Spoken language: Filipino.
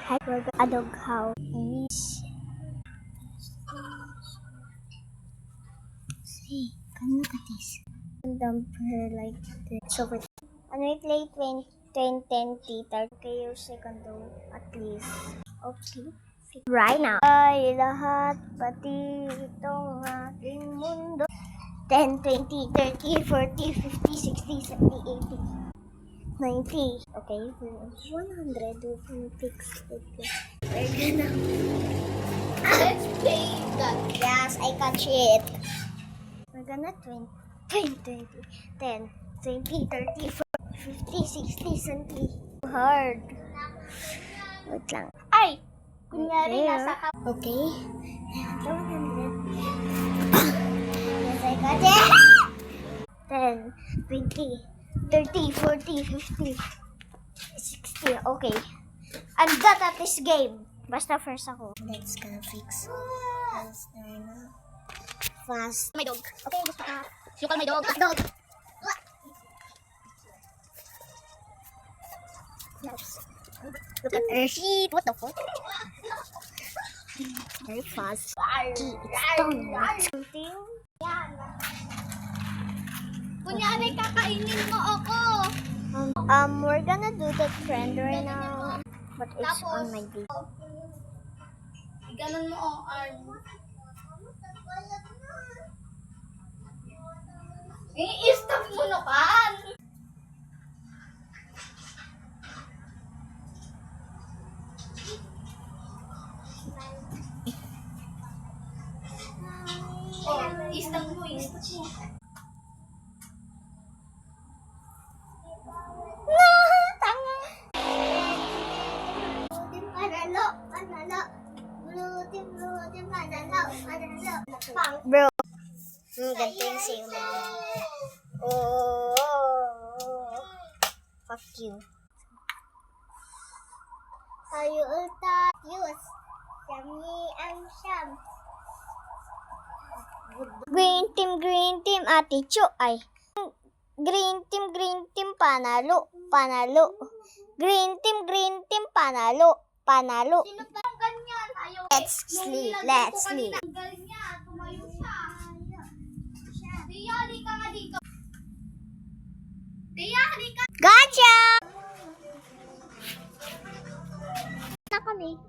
Hi, we're a dog house. See, come look at this. Dump her like this. So we're wait late 10 tita. Okay, your second dog at least. Okay. Right now. Ay, lahat pati itong aking mundo. 10, 20, 30, 40, 50, 60, 70, 80, 90. Okay, 100. We can fix it. We're gonna... Let's play that. Yes, I catch it. We're gonna 20, 10, 20, 30, 40, 50, 60, 70. Hard. Wait lang. Ay! Kunyari, There. nasa ka... Okay. 100. Yes, I got it. 10, 20, 30, 40, 50, 60. Okay. I'm done at this game. Basta first ako. Let's gonna fix. Let's turn fast. My dog. Okay, gusto ka. You call my dog. Dog. Yes. Look at her sheet. What the fuck? Very fast. It's done. Something. Kunyari, kakainin mo ako. We're gonna do that trend right now. But it's on my video. Ganon mo ang arm. I-stop mo na kan. Oh, i-stop mo, i-stop mo. Tanga! Panalo! Panalo! Panalo! Bro. Ganito yung sa'yo na. Oh. Fuck you. Tayo ulta. Use. Yummy ang siyam. Green team, Ate Chu. Ay. Green team, panalo. Panalo. Green team, panalo. Panalo. Sino ba ang ganyan? Ayaw. Let's sleep. Let's sleep. Ang galing niya. Tumayo siya. Tia, halika nga dito. Tia, halika. Gotcha! Na kami.